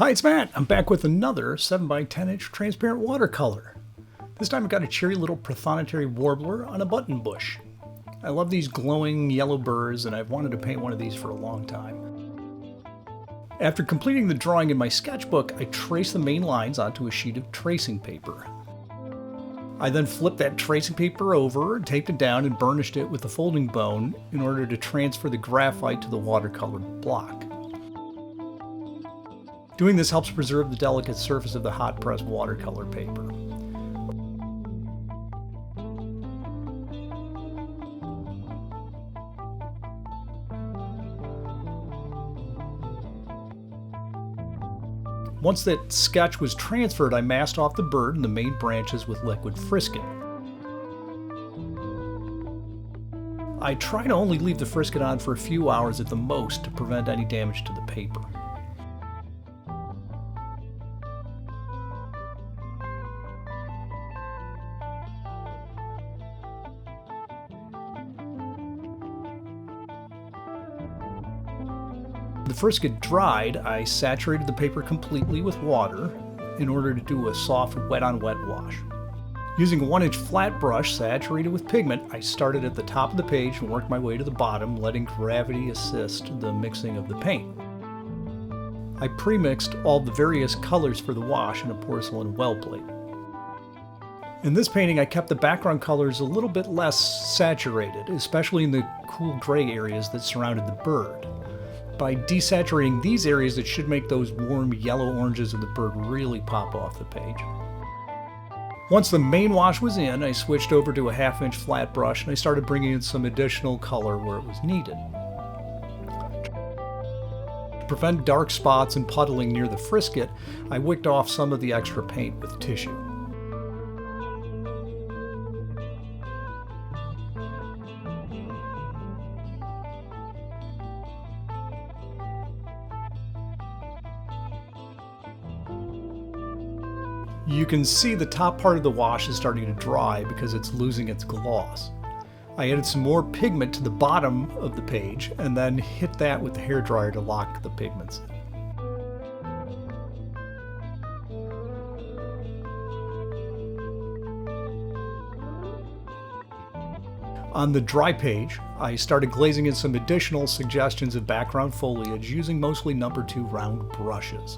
Hi, it's Matt. I'm back with another 7x10-inch transparent watercolor. This time I've got a cheery little Prothonotary Warbler on a Buttonbush. I love these glowing yellow birds and I've wanted to paint one of these for a long time. After completing the drawing in my sketchbook, I traced the main lines onto a sheet of tracing paper. I then flipped that tracing paper over, taped it down, and burnished it with a folding bone in order to transfer the graphite to the watercolor block. Doing this helps preserve the delicate surface of the hot-pressed watercolor paper. Once that sketch was transferred, I masked off the bird and the main branches with liquid frisket. I try to only leave the frisket on for a few hours at the most to prevent any damage to the paper. The frisket dried, I saturated the paper completely with water in order to do a soft wet-on-wet wash. Using a 1-inch flat brush saturated with pigment, I started at the top of the page and worked my way to the bottom, letting gravity assist the mixing of the paint. I pre-mixed all the various colors for the wash in a porcelain well plate. In this painting, I kept the background colors a little bit less saturated, especially in the cool gray areas that surrounded the bird. By desaturating these areas, it should make those warm yellow oranges of the bird really pop off the page. Once the main wash was in, I switched over to a 1/2-inch flat brush and I started bringing in some additional color where it was needed. To prevent dark spots and puddling near the frisket, I wicked off some of the extra paint with tissue. You can see the top part of the wash is starting to dry because it's losing its gloss. I added some more pigment to the bottom of the page and then hit that with the hairdryer to lock the pigments in. On the dry page, I started glazing in some additional suggestions of background foliage using mostly No. 2 round brushes.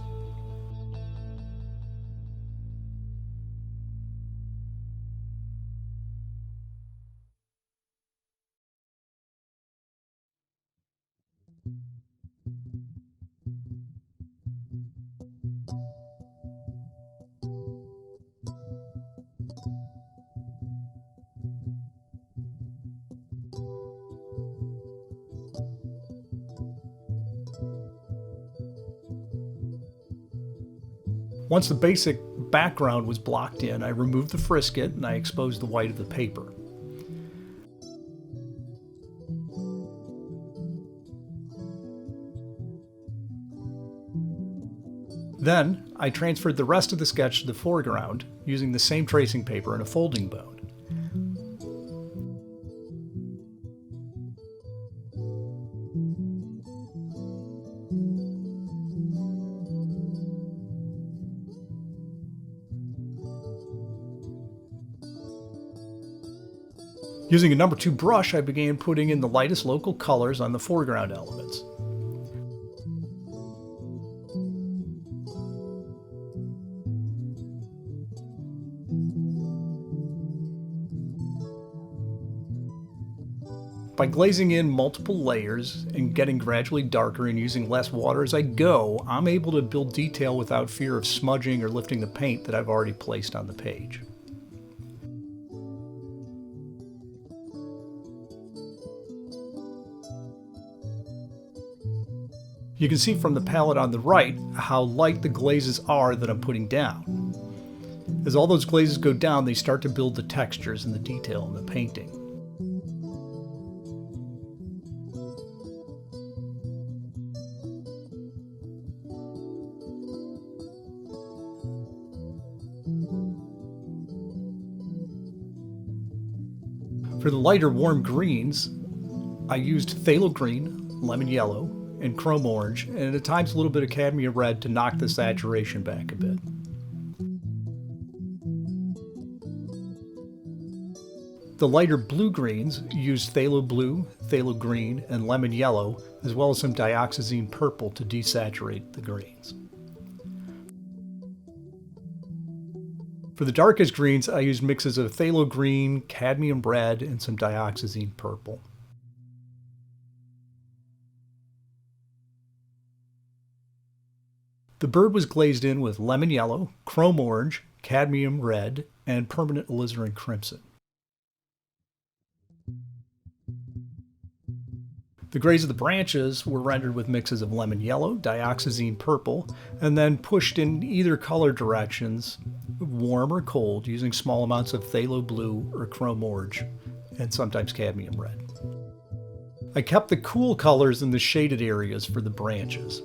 Once the basic background was blocked in, I removed the frisket and I exposed the white of the paper. Then, I transferred the rest of the sketch to the foreground using the same tracing paper and a folding bone. Using a No. 2 brush, I began putting in the lightest local colors on the foreground elements. By glazing in multiple layers and getting gradually darker and using less water as I go, I'm able to build detail without fear of smudging or lifting the paint that I've already placed on the page. You can see from the palette on the right how light the glazes are that I'm putting down. As all those glazes go down, they start to build the textures and the detail in the painting. For the lighter warm greens, I used phthalo green, lemon yellow, and chrome orange, and at times a little bit of cadmium red to knock the saturation back a bit. The lighter blue greens use phthalo blue, phthalo green, and lemon yellow, as well as some dioxazine purple to desaturate the greens. For the darkest greens, I use mixes of phthalo green, cadmium red, and some dioxazine purple. The bird was glazed in with lemon yellow, chrome orange, cadmium red, and permanent alizarin crimson. The grays of the branches were rendered with mixes of lemon yellow, dioxazine purple, and then pushed in either color directions, warm or cold, using small amounts of phthalo blue or chrome orange, and sometimes cadmium red. I kept the cool colors in the shaded areas for the branches.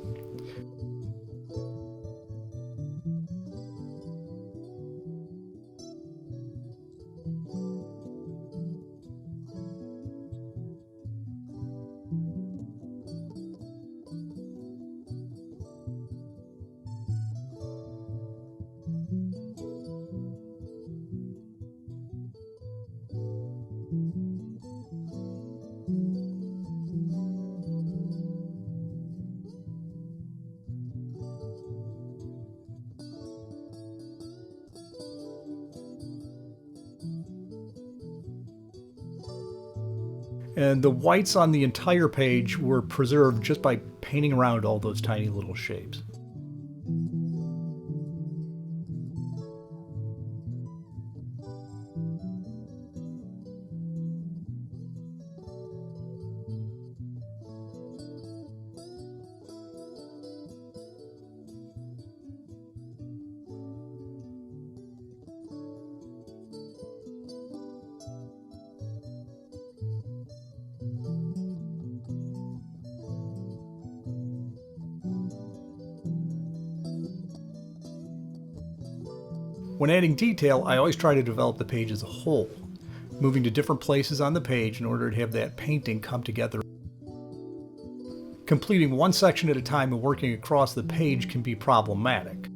And the whites on the entire page were preserved just by painting around all those tiny little shapes. When adding detail, I always try to develop the page as a whole, moving to different places on the page in order to have that painting come together. Completing one section at a time and working across the page can be problematic.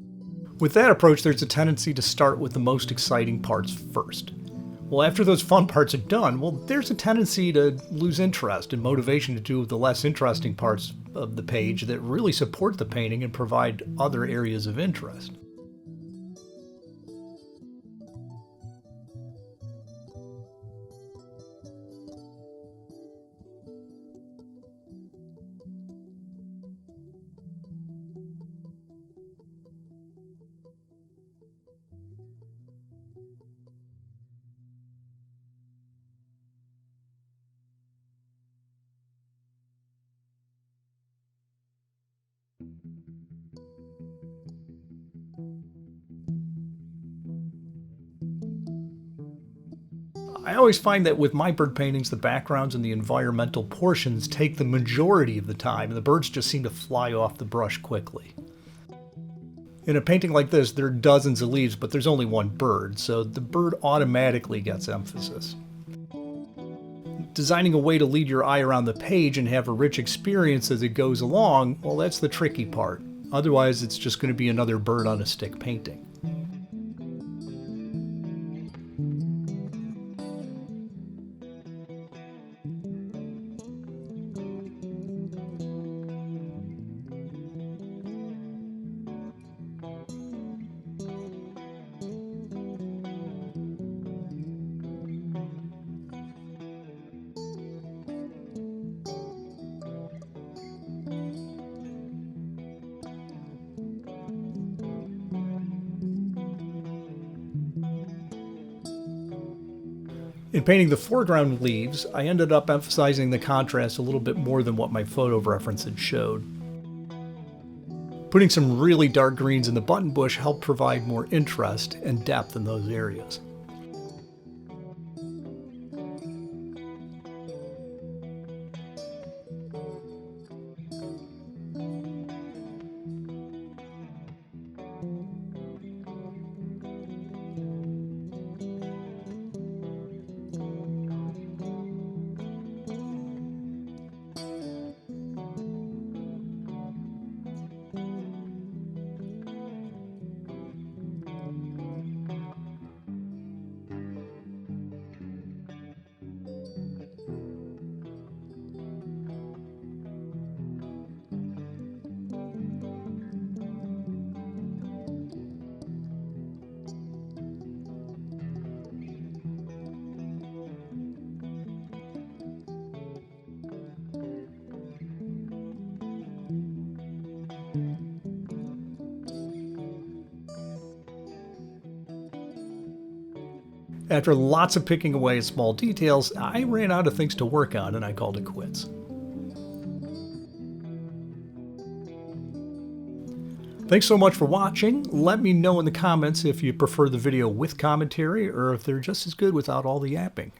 With that approach, there's a tendency to start with the most exciting parts first. Well, after those fun parts are done, there's a tendency to lose interest and motivation to do the less interesting parts of the page that really support the painting and provide other areas of interest. I always find that with my bird paintings, the backgrounds and the environmental portions take the majority of the time, and the birds just seem to fly off the brush quickly. In a painting like this, there are dozens of leaves, but there's only one bird, so the bird automatically gets emphasis. Designing a way to lead your eye around the page and have a rich experience as it goes along, well, that's the tricky part. Otherwise, it's just going to be another bird on a stick painting. In painting the foreground leaves, I ended up emphasizing the contrast a little bit more than what my photo reference had showed. Putting some really dark greens in the buttonbush helped provide more interest and depth in those areas. After lots of picking away at small details, I ran out of things to work on and I called it quits. Thanks so much for watching. Let me know in the comments if you prefer the video with commentary or if they're just as good without all the yapping.